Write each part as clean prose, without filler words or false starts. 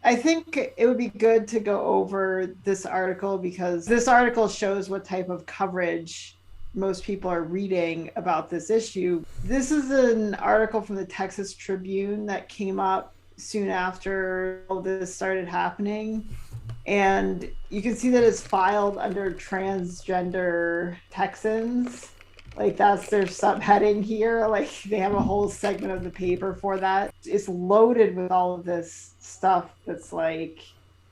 I think it would be good to go over this article because this article shows what type of coverage most people are reading about this issue. This is an article from the Texas Tribune that came up soon after all this started happening. And you can see that it's filed under transgender Texans. Like that's their subheading here. Like they have a whole segment of the paper for that. It's loaded with all of this stuff that's like,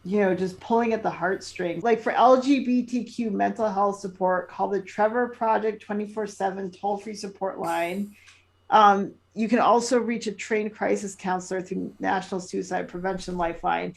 just pulling at the heartstrings. Like for LGBTQ mental health support, call the Trevor Project 24/7 toll-free support line. You can also reach a trained crisis counselor through National Suicide Prevention Lifeline.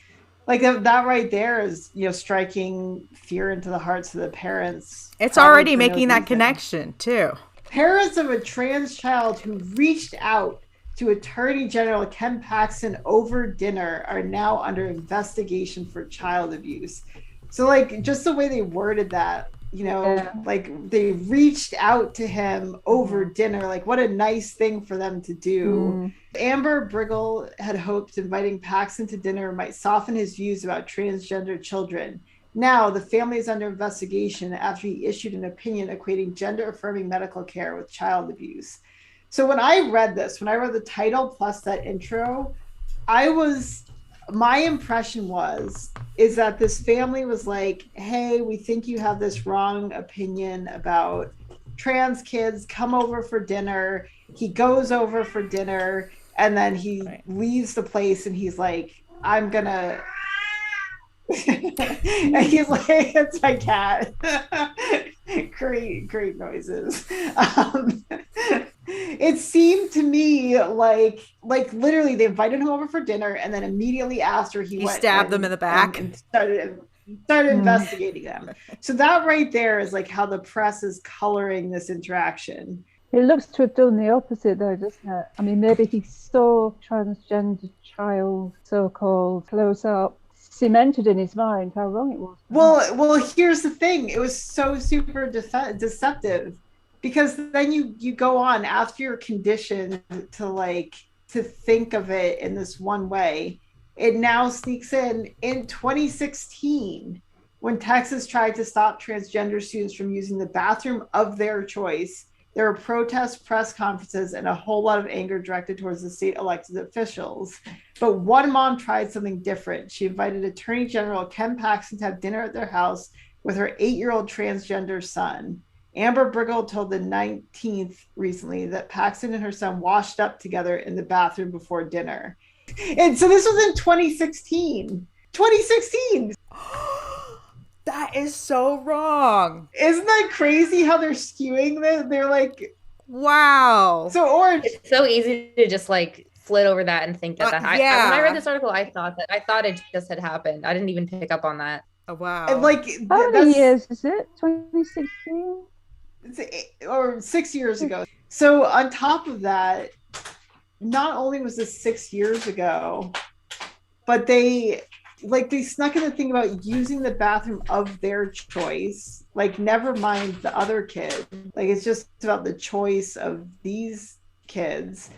Like that right there is, striking fear into the hearts of the parents, It's probably already for no making that reason. connection too. Parents of a trans child who reached out to Attorney General Ken Paxton over dinner are now under investigation for child abuse. So, like, just the way they worded that, Yeah. like they reached out to him over Mhm. dinner. Like, what a nice thing for them to do. Mm. Amber Briggle had hoped inviting Paxton to dinner might soften his views about transgender children. Now, the family is under investigation after he issued an opinion equating gender affirming medical care with child abuse. So, when I read this, when I read the title plus that intro, I was, my impression is that this family was like, hey, we think you have this wrong opinion about trans kids, come over for dinner. He goes over for dinner and then he Right. leaves the place and he's like, I'm gonna and he's like, it's my cat. Great noises. It seemed to me like literally they invited him over for dinner and then immediately after he He went stabbed them in the back. and started Mm. investigating them. So that right there is like how the press is coloring this interaction. It looks to have done the opposite, though, doesn't it? I mean, maybe he saw transgender child, so-called, close up, cemented in his mind how wrong it was. Well, here's the thing. It was so super deceptive because then you go on after you're conditioned to think of it in this one way. It now sneaks in 2016 when Texas tried to stop transgender students from using the bathroom of their choice. There were protests, press conferences, and a whole lot of anger directed towards the state elected officials. But one mom tried something different. She invited Attorney General Ken Paxton to have dinner at their house with her 8-year-old transgender son. Amber Briggle told the 19th recently that Paxton and her son washed up together in the bathroom before dinner. And so this was in 2016. 2016. That is so wrong. Isn't that crazy how they're skewing this? They're like, Wow. so Orange. It's so easy to just like flit over that and think that yeah. when I read this article, I thought it just had happened. I didn't even pick up on that. Oh, wow. And like, How many years is it? 2016? Or 6 years ago. So on top of that, not only was this 6 years ago, but they snuck in the thing about using the bathroom of their choice. Like, never mind the other kid. Like, it's just about the choice of these kids.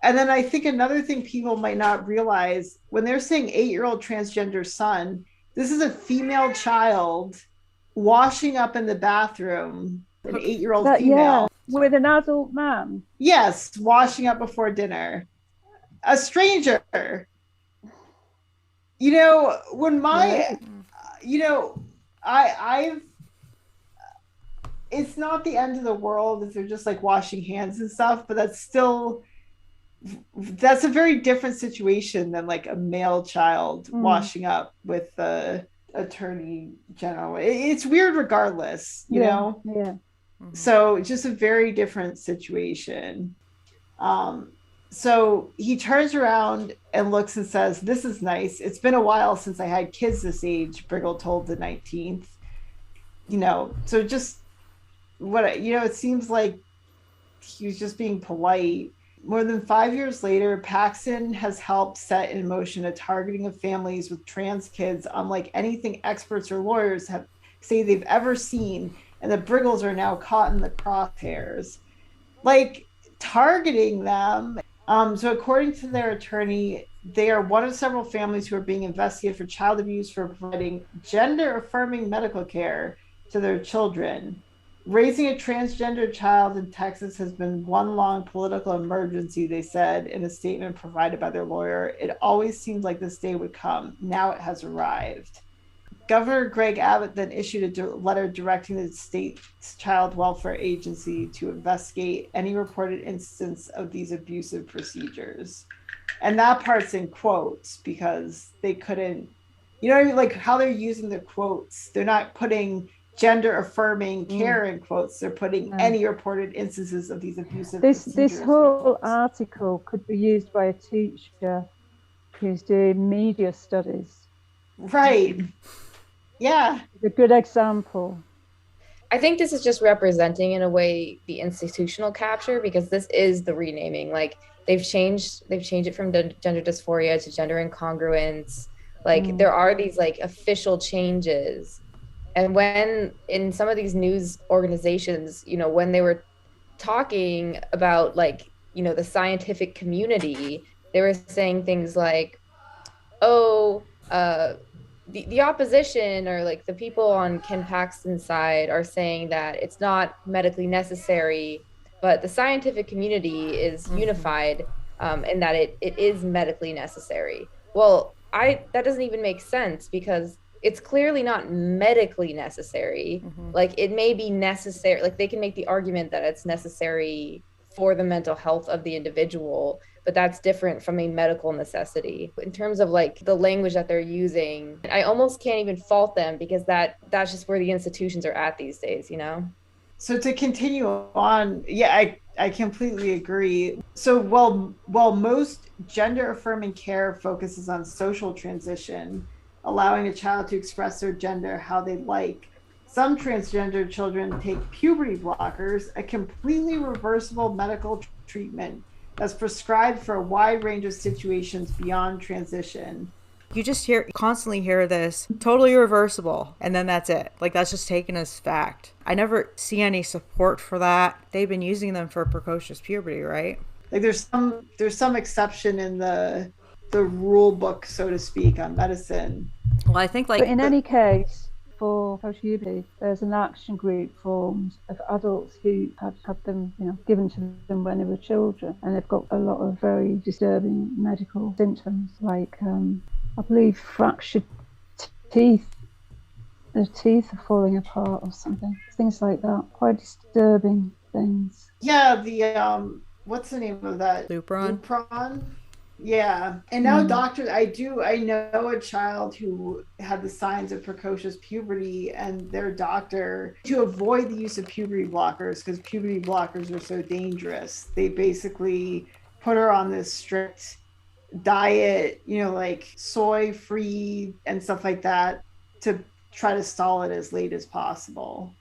And then I think another thing people might not realize when they're saying 8-year-old transgender son, this is a female child washing up in the bathroom, an 8-year-old female. Yeah, with an adult man. Yes, washing up before dinner. A stranger. When my, I've, it's not the end of the world if they're just like washing hands and stuff, but that's a very different situation than like a male child washing up with the attorney general. It's weird regardless, you know? Yeah. So just a very different situation. So he turns around and looks and says, this is nice. It's been a while since I had kids this age, Briggle told the 19th. So just it seems like he was just being polite. More than 5 years later, Paxton has helped set in motion a targeting of families with trans kids unlike anything experts or lawyers say they've ever seen, and the Briggles are now caught in the crosshairs. Like, targeting them, So according to their attorney, they are one of several families who are being investigated for child abuse for providing gender affirming medical care to their children. Raising a transgender child in Texas has been one long political emergency, they said in a statement provided by their lawyer. It always seemed like this day would come. Now it has arrived. Governor Greg Abbott then issued a letter directing the state's child welfare agency to investigate any reported instance of these abusive procedures. And that part's in quotes because they couldn't, like how they're using the quotes. They're not putting gender affirming care in quotes. They're putting any reported instances of these abusive procedures. This whole article could be used by a teacher who's doing media studies. Right. Yeah. It's a good example. I think this is just representing in a way the institutional capture, because this is the renaming. Like they've changed it from gender dysphoria to gender incongruence. Like there are these like official changes. And when in some of these news organizations, when they were talking about like, the scientific community, they were saying things like, the opposition or like the people on Ken Paxton's side are saying that it's not medically necessary, but the scientific community is unified and that it is medically necessary. Well, that doesn't even make sense because it's clearly not medically necessary. Like it may be necessary, like they can make the argument that it's necessary for the mental health of the individual, but that's different from a medical necessity. In terms of like the language that they're using, I almost can't even fault them because that's just where the institutions are at these days, So to continue on, yeah, I completely agree. So while most gender affirming care focuses on social transition, allowing a child to express their gender how they like, some transgender children take puberty blockers, a completely reversible medical treatment that's prescribed for a wide range of situations beyond transition. You just constantly hear this, totally reversible, and then that's it. Like that's just taken as fact. I never see any support for that. They've been using them for precocious puberty, right? Like there's some exception in the rule book, so to speak, on medicine. Well, I think like but in any case, for puberty, there's an action group formed of adults who have had them, given to them when they were children, and they've got a lot of very disturbing medical symptoms, like I believe fractured teeth. Their teeth are falling apart or something. Things like that. Quite disturbing things. Yeah, the what's the name of that? Lupron. Yeah. And now doctors, I know a child who had the signs of precocious puberty, and their doctor, to avoid the use of puberty blockers, because puberty blockers are so dangerous, they basically put her on this strict diet, like soy free and stuff like that, to try to stall it as late as possible.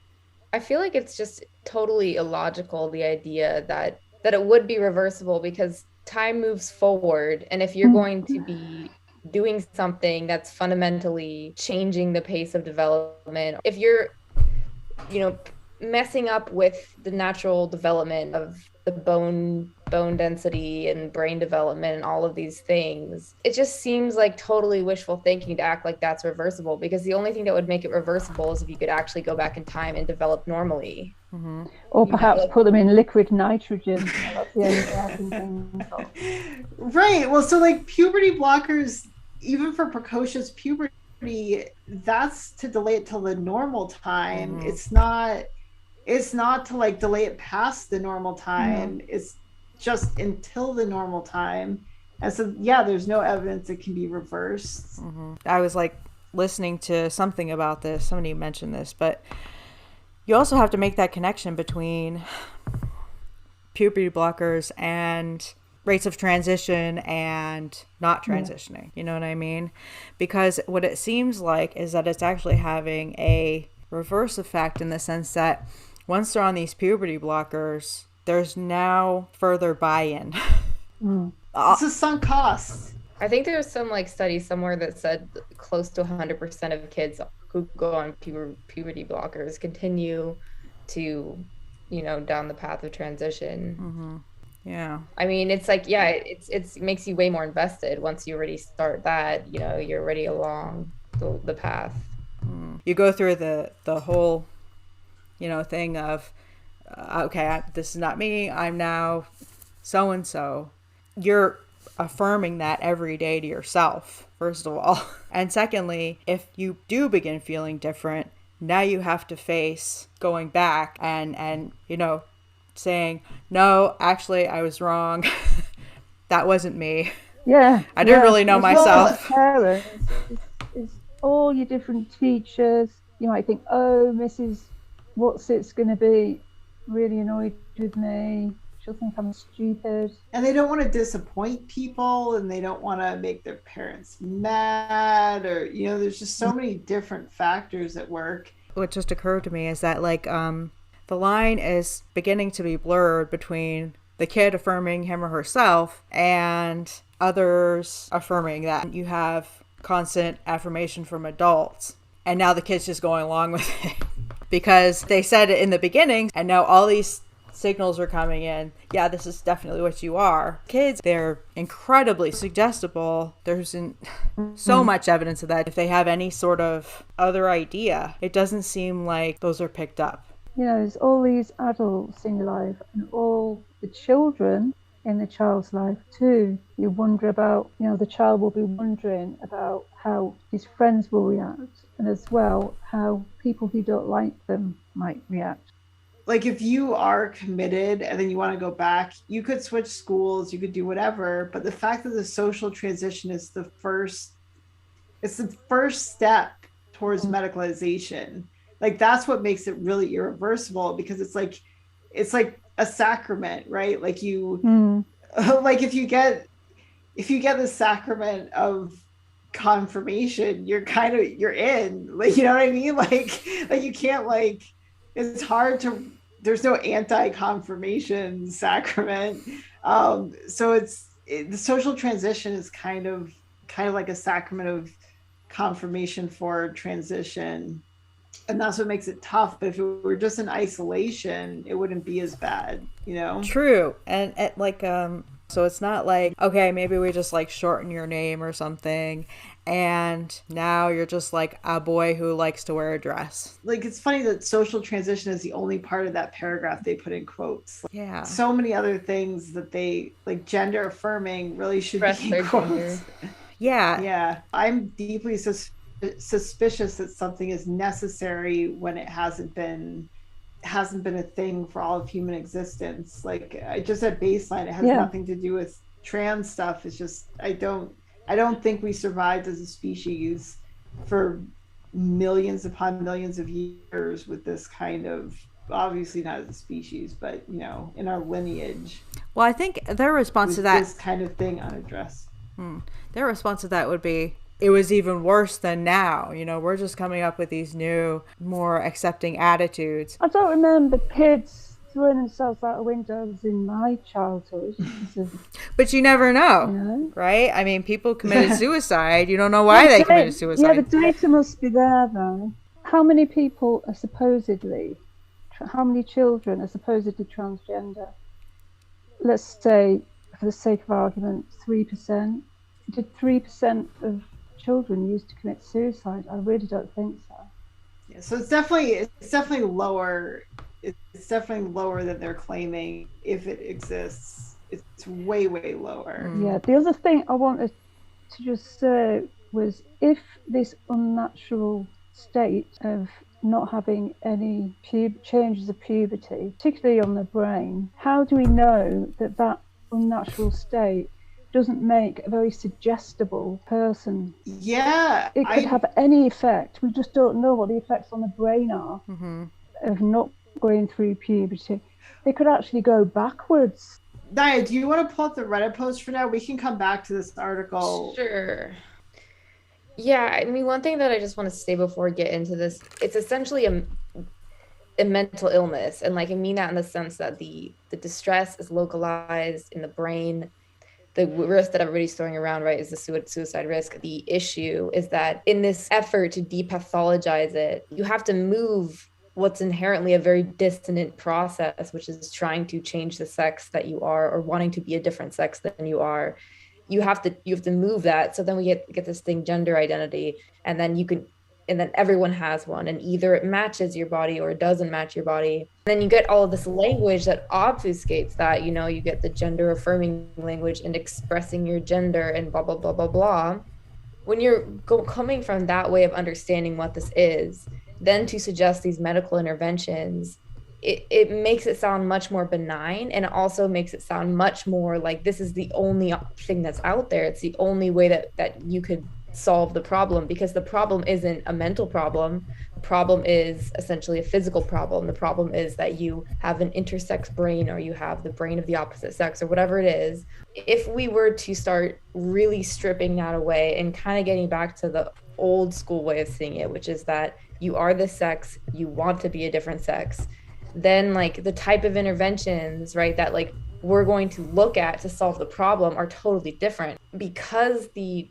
I feel like it's just totally illogical, the idea that it would be reversible, because time moves forward, and if you're going to be doing something that's fundamentally changing the pace of development, if you're messing up with the natural development of the bone density and brain development and all of these things, it just seems like totally wishful thinking to act like that's reversible, because the only thing that would make it reversible is if you could actually go back in time and develop normally. Or perhaps put them in liquid nitrogen. That's the only thing I can think of. Right. Well, so like puberty blockers, even for precocious puberty, that's to delay it till the normal time. It's not to like delay it past the normal time. It's just until the normal time. And so, yeah, there's no evidence it can be reversed. I was like listening to something about this. Somebody mentioned this, but you also have to make that connection between puberty blockers and rates of transition and not transitioning. You know what I mean? Because what it seems like is that it's actually having a reverse effect, in the sense that once they're on these puberty blockers, there's now further buy-in. It's a sunk cost. I think there was some like study somewhere that said close to 100% of kids who go on puberty blockers continue to, down the path of transition. Yeah. I mean, it's like, yeah, it makes you way more invested once you already start that, you're already along the path. You go through the whole, thing of, okay, this is not me. I'm now so and so. You're affirming that every day to yourself, first of all. And secondly, if you do begin feeling different, now you have to face going back and saying, no, actually, I was wrong. That wasn't me. Yeah. I didn't really know myself. Parents is all your different teachers. You might think, oh, Mrs. What's it's going to be really annoyed with me. She'll think I'm stupid. And they don't want to disappoint people, and they don't want to make their parents mad, or, there's just so many different factors at work. What just occurred to me is that, like, the line is beginning to be blurred between the kid affirming him or herself and others affirming that. You have constant affirmation from adults, and now the kid's just going along with it because they said it in the beginning, and now all these signals are coming in. Yeah, this is definitely what you are. Kids, they're incredibly suggestible. There's so much evidence of that. If they have any sort of other idea, it doesn't seem like those are picked up. There's all these adults in your life and all the children in the child's life too. You wonder about, the child will be wondering about how his friends will react, and as well how people who don't like them might react. Like, if you are committed and then you want to go back, you could switch schools, you could do whatever. But the fact that the social transition is the first step towards medicalization. Like, that's what makes it really irreversible, because it's like a sacrament, right? Like like if you get the sacrament of confirmation, you're in, like, you know what I mean? Like you can't, like, it's hard to, there's no anti-confirmation sacrament. So the social transition is kind of like a sacrament of confirmation for transition. And that's what makes it tough. But if it were just in isolation, it wouldn't be as bad, True. And so it's not like, okay, maybe we just like shorten your name or something, and now you're just like a boy who likes to wear a dress. Like, it's funny that social transition is the only part of that paragraph they put in quotes. Like, yeah. So many other things that they, like, gender affirming, really should be in quotes. Yeah. Yeah. I'm deeply suspicious that something is necessary when it hasn't been a thing for all of human existence. Like, I just at baseline, it has nothing to do with trans stuff. It's just, I don't think we survived as a species for millions upon millions of years with this kind of, obviously not as a species, but in our lineage. Well, I think their response to that, this kind of thing unaddressed. Their response to that would be, it was even worse than now. We're just coming up with these new, more accepting attitudes. I don't remember kids throwing themselves out of windows in my childhood. But you never know, right? I mean, people committed suicide. You don't know why they committed suicide. Yeah, the data must be there, though. How many children are supposedly transgender? Let's say, for the sake of argument, 3%. Did 3% of children used to commit suicide? I really don't think so. Yeah, so it's definitely lower. It's definitely lower than they're claiming, if it exists. It's way, way lower. Yeah, the other thing I wanted to just say was, if this unnatural state of not having any changes of puberty, particularly on the brain, how do we know that unnatural state doesn't make a very suggestible person? Yeah. It could have any effect. We just don't know what the effects on the brain are of not going through puberty. They could actually go backwards. Naya, do you want to pull up the Reddit post for now? We can come back to this article. Sure. Yeah, I mean, one thing that I just want to say before we get into this, it's essentially a mental illness. And, like, I mean that in the sense that the distress is localized in the brain. The risk that everybody's throwing around, right, is the suicide risk. The issue is that in this effort to depathologize it, you have to move what's inherently a very dissonant process, which is trying to change the sex that you are or wanting to be a different sex than you are. You have to move that. So then we get this thing, gender identity, and then everyone has one, and either it matches your body or it doesn't match your body. And then you get all of this language that obfuscates that. You get the gender affirming language and expressing your gender and blah blah blah blah blah. When you're coming from that way of understanding what this is, then to suggest these medical interventions, it makes it sound much more benign, and it also makes it sound much more like this is the only thing that's out there. It's the only way that you could solve the problem, because the problem isn't a mental problem. The problem is essentially a physical problem. The problem is that you have an intersex brain, or you have the brain of the opposite sex, or whatever it is. If we were to start really stripping that away and kind of getting back to the old school way of seeing it, which is that you are this sex, you want to be a different sex, then like the type of interventions, right, that like we're going to look at to solve the problem are totally different, because the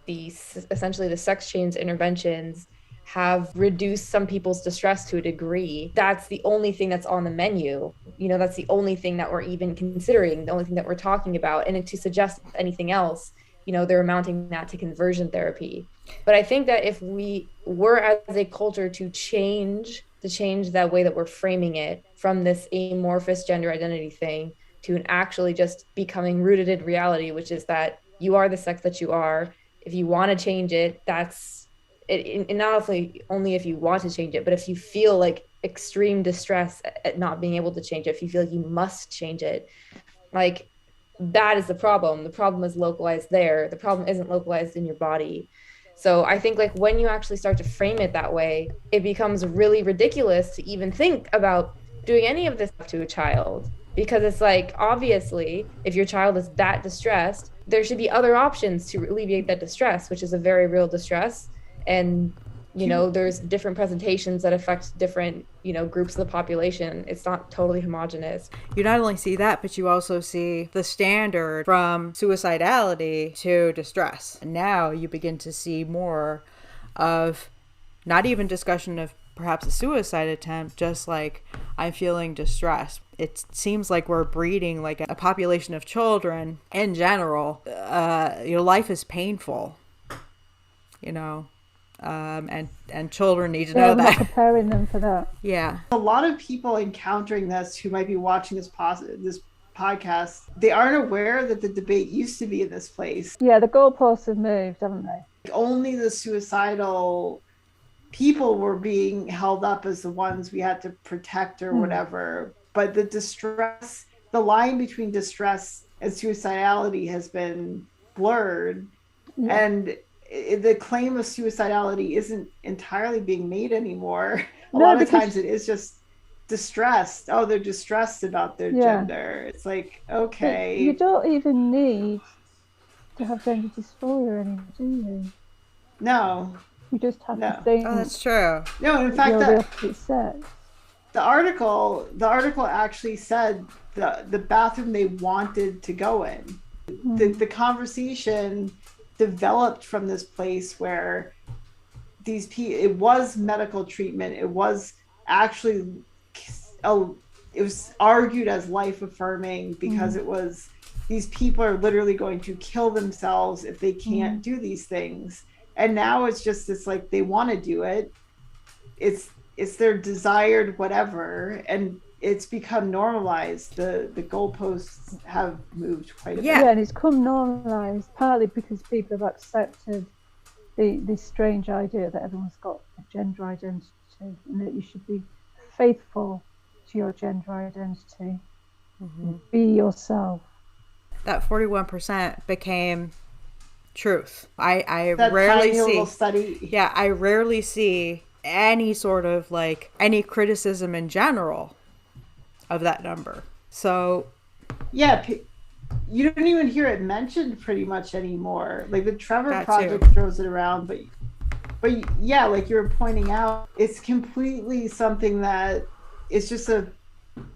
essentially the sex change interventions have reduced some people's distress to a degree. That's the only thing that's on the menu. That's the only thing that we're even considering, the only thing that we're talking about. And to suggest anything else, they're amounting that to conversion therapy. But I think that if we were as a culture to change that way that we're framing it from this amorphous gender identity thing to an actually just becoming rooted in reality, which is that you are the sex that you are. If you want to change it, that's it. And not only if you want to change it, but if you feel like extreme distress at not being able to change it, if you feel like you must change it, like that is the problem. The problem is localized there. The problem isn't localized in your body. So I think like when you actually start to frame it that way, it becomes really ridiculous to even think about doing any of this to a child, because it's like, obviously, if your child is that distressed, there should be other options to alleviate that distress, which is a very real distress. And, there's different presentations that affect different, groups of the population. It's not totally homogenous. You not only see that, but you also see the standard from suicidality to distress. And now you begin to see more of not even discussion of perhaps a suicide attempt, just like I'm feeling distressed. It seems like we're breeding like a population of children in general. Life is painful, and children need to know we're that. not preparing them for that. Yeah. A lot of people encountering this who might be watching this podcast, they aren't aware that the debate used to be in this place. Yeah, the goalposts have moved, haven't they? Only the suicidal people were being held up as the ones we had to protect or whatever. But the line between distress and suicidality has been blurred. Yeah. And the claim of suicidality isn't entirely being made anymore. A lot of times it is just distressed. Oh, they're distressed about their gender. It's like, okay. You don't even need to have gender dysphoria anymore, do you? No. You just have to think. Oh, that's true. No, in fact, the opposite sex. The article actually said the bathroom they wanted to go in. The conversation developed from this place where these people, it was medical treatment. It was actually, it was argued as life affirming, because it was, these people are literally going to kill themselves if they can't do these things. And now it's just, it's like they want to do it. It's their desired whatever, and it's become normalized. The goalposts have moved quite a bit. Yeah, and it's come normalized partly because people have accepted this strange idea that everyone's got a gender identity and that you should be faithful to your gender identity. Be yourself. That 41% became truth. I that rarely tiny see little study. Yeah, I rarely see any sort of like any criticism in general of that number. So yeah, you don't even hear it mentioned pretty much anymore. Like the Trevor Project throws it around, but yeah, like you were pointing out, it's completely something that it's just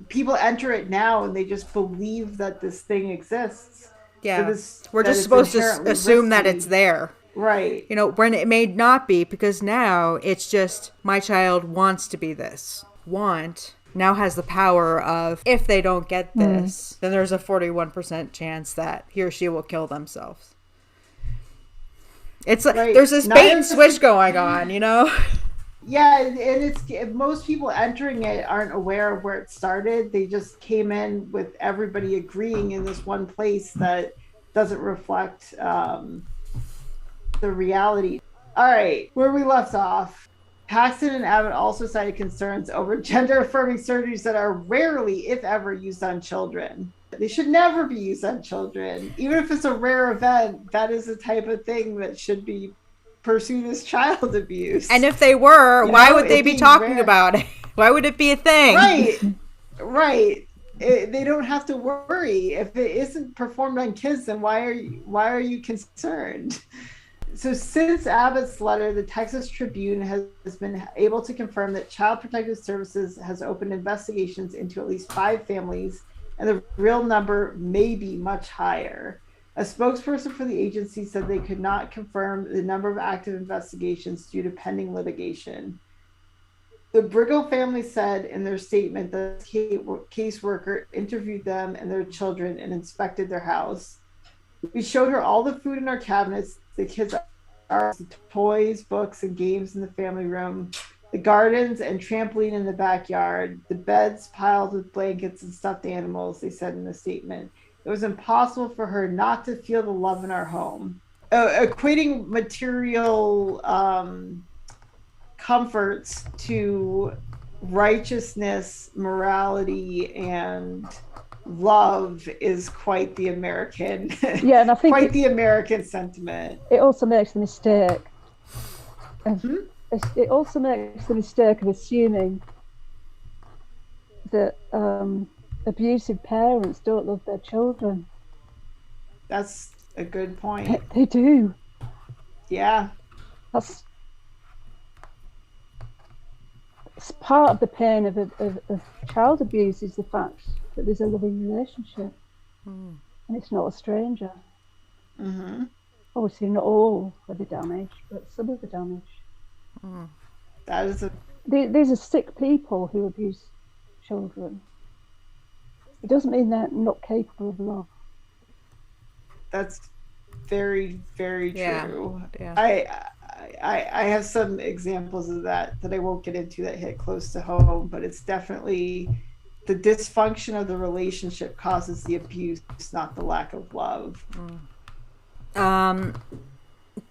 people enter it now and they just believe that this thing exists. Yeah, we're just supposed to assume that it's there. Right. When it may not be, because now it's just my child wants to be this. want now has the power of, if they don't get this, then there's a 41% chance that he or she will kill themselves. It's like there's this bait and switch going on, you know? Yeah, and it's most people entering it aren't aware of where it started. They just came in with everybody agreeing in this one place that doesn't reflect the reality. All right, where we left off. Paxton and Abbott also cited concerns over gender-affirming surgeries that are rarely, if ever, used on children. They should never be used on children. Even if it's a rare event, that is the type of thing that should be pursued as child abuse. And if they were, why would they be talking about it? Why would it be a thing? Right. They don't have to worry. If it isn't performed on kids, then why are you concerned? So since Abbott's letter, the Texas Tribune has been able to confirm that Child Protective Services has opened investigations into at least 5 families, and the real number may be much higher. A spokesperson for the agency said they could not confirm the number of active investigations due to pending litigation. The Briggle family said in their statement that the caseworker interviewed them and their children and inspected their house. We showed her all the food in our cabinets, the kids' art, the toys, books, and games in the family room, the gardens and trampoline in the backyard, the beds piled with blankets and stuffed animals, they said in the statement. It was impossible for her not to feel the love in our home. Equating material comforts to righteousness, morality, and love is quite the American, and I think quite the American sentiment. It also makes the mistake. It also makes the mistake of assuming that abusive parents don't love their children. That's a good point. They do. Yeah. It's part of the pain of child abuse is the fact that there's a loving relationship, and it's not a stranger. Obviously, not all of the damage, but some of the damage. That is These are sick people who abuse children. It doesn't mean they're not capable of love. That's very, very true. Yeah. I have some examples of that I won't get into that hit close to home, but it's definitely the dysfunction of the relationship causes the abuse, not the lack of love.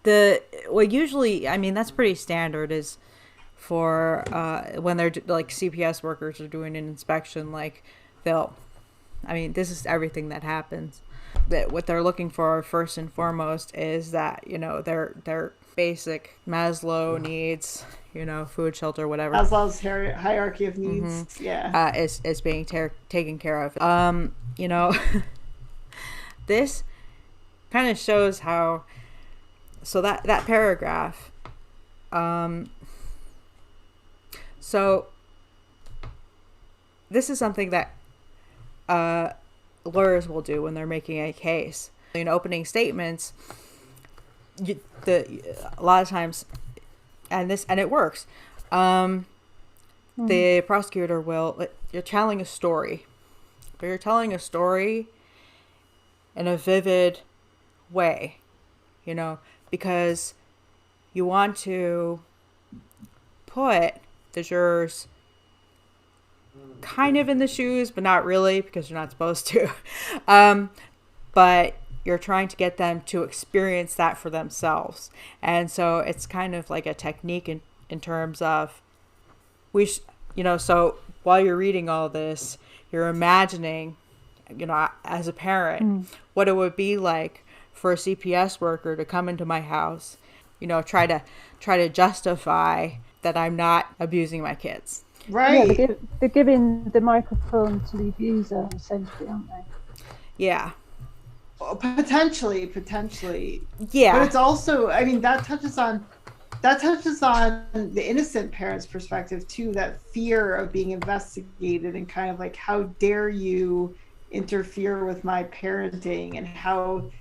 Usually, I mean, that's pretty standard, is for when they're like CPS workers are doing an inspection, like this is everything that happens. That what they're looking for first and foremost is that, their basic Maslow needs, food, shelter, whatever. Maslow's hierarchy of needs, is being taken care of. This kind of shows how. So that paragraph. So this is something that lawyers will do when they're making a case. In opening statements, a lot of times, and it works. The prosecutor will. You're telling a story, but you're telling a story in a vivid way, because you want to put the jurors kind of in the shoes, but not really, because you're not supposed to. But you're trying to get them to experience that for themselves. And so it's kind of like a technique in terms of, so while you're reading all this, you're imagining, as a parent, what it would be like for a CPS worker to come into my house, try to justify that I'm not abusing my kids. Right. Yeah, they're giving the microphone to the abuser, essentially, aren't they? Yeah. Well, potentially. Yeah. But it's also, that touches on the innocent parent's perspective too, that fear of being investigated and kind of like, how dare you interfere with my parenting, and how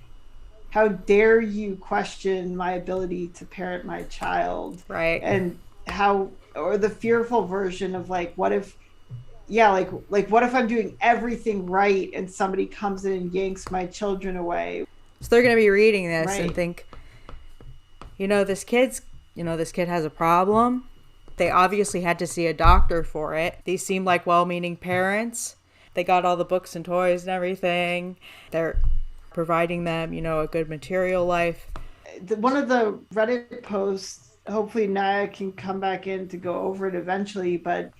dare you question my ability to parent my child. Right. And how, or the fearful version of like, what if, yeah, like what if I'm doing everything right and somebody comes in and yanks my children away? So they're going to be reading this and Right. think, this kid has a problem. They obviously had to see a doctor for it. These seem like well-meaning parents. They got all the books and toys and everything. They're providing them, a good material life. One of the Reddit posts, hopefully Naya can come back in to go over it eventually, but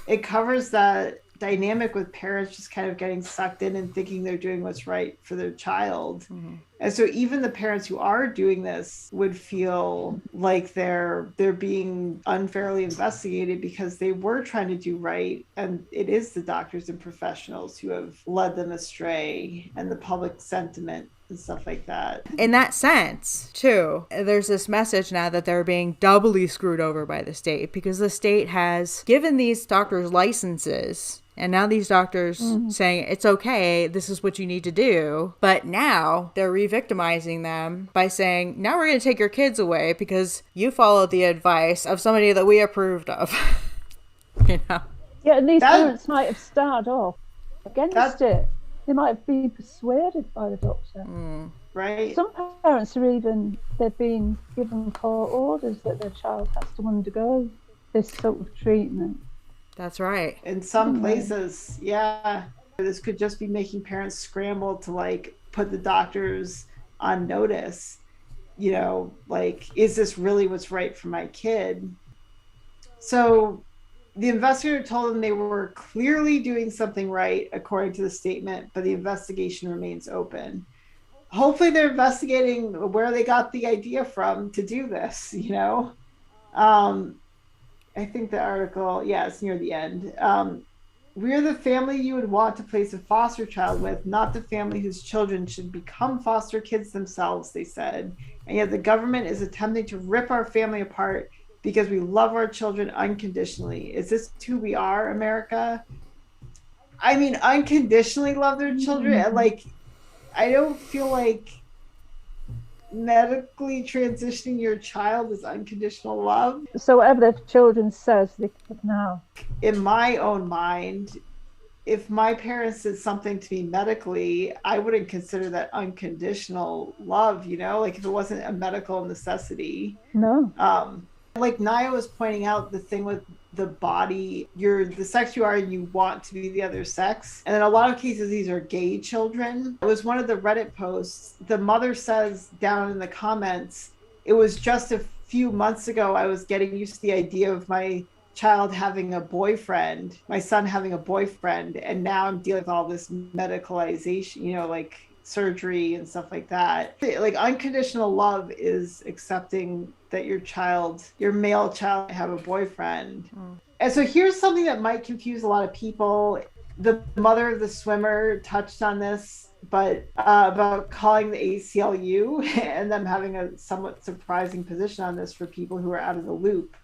it covers that dynamic with parents just kind of getting sucked in and thinking they're doing what's right for their child. Mm-hmm. And so even the parents who are doing this would feel like they're being unfairly investigated because they were trying to do right, and it is the doctors and professionals who have led them astray, and the public sentiment and stuff like that. In that sense, too, there's this message now that they're being doubly screwed over by the state because the state has given these doctors licenses. And now these doctors saying, it's okay, this is what you need to do. But now they're re-victimizing them by saying, now we're going to take your kids away because you followed the advice of somebody that we approved of. Yeah, and these parents might have started off against it. They might be persuaded by the doctor. Right. Some parents are they've been given court orders that their child has to undergo this sort of treatment. That's right. In some places, yeah. This could just be making parents scramble to like put the doctors on notice. Like, is this really what's right for my kid? So the investigator told them they were clearly doing something right, according to the statement, but the investigation remains open. Hopefully they're investigating where they got the idea from to do this, I think the article, it's near the end. We're the family you would want to place a foster child with, not the family whose children should become foster kids themselves, they said. And yet the government is attempting to rip our family apart because we love our children unconditionally. Is this who we are, America? I mean, unconditionally love their children. Like, I don't feel like medically transitioning your child is unconditional love. So whatever their children says, they can have. In my own mind, if my parents did something to me medically, I wouldn't consider that unconditional love, like if it wasn't a medical necessity. No. Like Naya was pointing out, the thing with the body, you're the sex you are and you want to be the other sex. And in a lot of cases, these are gay children. It was one of the Reddit posts. The mother says down in the comments, it was just a few months ago I was getting used to the idea of my child having a boyfriend, my son having a boyfriend, and now I'm dealing with all this medicalization, like surgery and stuff like that. Like, unconditional love is accepting that your male child have a boyfriend. And so here's something that might confuse a lot of people. The mother of the swimmer touched on this, but about calling the ACLU and them having a somewhat surprising position on this for people who are out of the loop.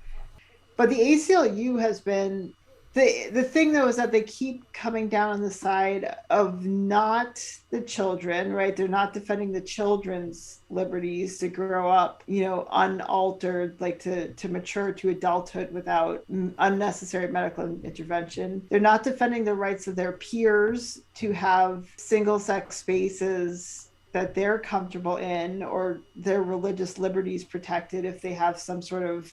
But the ACLU has been, the thing though is that they keep coming down on the side of not the children, right? They're not defending the children's liberties to grow up, unaltered, like to mature to adulthood without unnecessary medical intervention. They're not defending the rights of their peers to have single-sex spaces that they're comfortable in, or their religious liberties protected if they have some sort of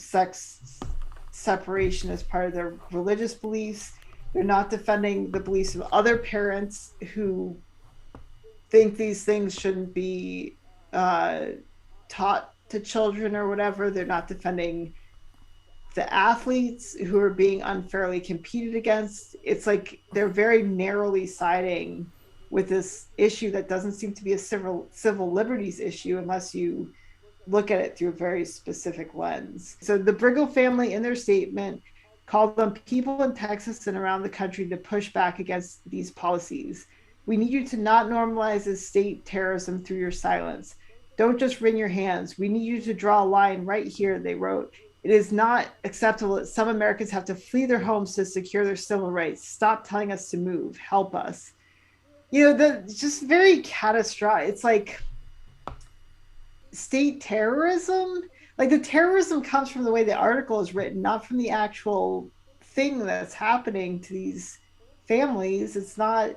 sex separation as part of their religious beliefs. They're not defending the beliefs of other parents who think these things shouldn't be taught to children or whatever. They're not defending the athletes who are being unfairly competed against. It's like they're very narrowly siding with this issue that doesn't seem to be a civil liberties issue unless you look at it through a very specific lens. So the Brigham family, in their statement, called on people in Texas and around the country to push back against these policies. We need you to not normalize this state terrorism through your silence. Don't just wring your hands. We need you to draw a line right here, they wrote. It is not acceptable that some Americans have to flee their homes to secure their civil rights. Stop telling us to move. Help us. Just very catastrophic. It's like, state terrorism. Like the terrorism comes from the way the article is written, not from the actual thing that's happening to these families. It's not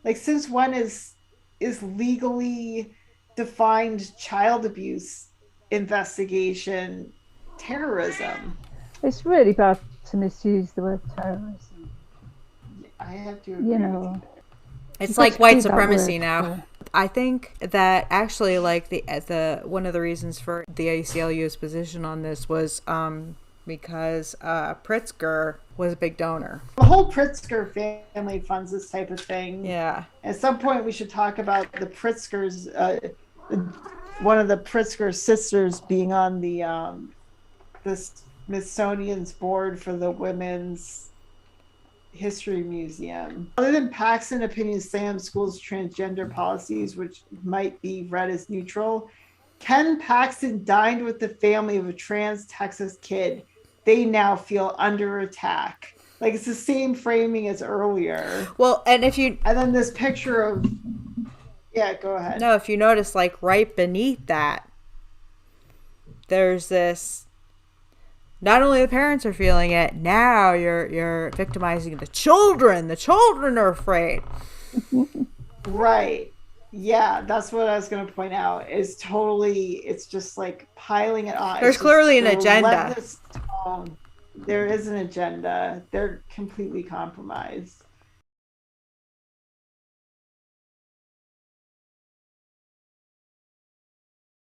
like, since when is legally defined child abuse investigation terrorism? It's really bad to misuse the word terrorism. I have to agree. You know, it's like white supremacy now. I think that actually, like the one of the reasons for the ACLU's position on this was because Pritzker was a big donor. The whole Pritzker family funds this type of thing. Yeah. At some point, we should talk about the Pritzkers. One of the Pritzker sisters being on the Smithsonian's board for the Women's History Museum. Other than Paxton opinions slam schools' transgender policies, which might be read as neutral, Ken Paxton dined with the family of a trans Texas kid. They now feel under attack. Like, it's the same framing as earlier. Well, and then this picture of, yeah, go ahead. No, if you notice, like right beneath that, there's this. Not only the parents are feeling it, now you're victimizing the children. The children are afraid. Right. Yeah, that's what I was going to point out. It's just like piling it on. There's clearly an agenda. There is an agenda. They're completely compromised.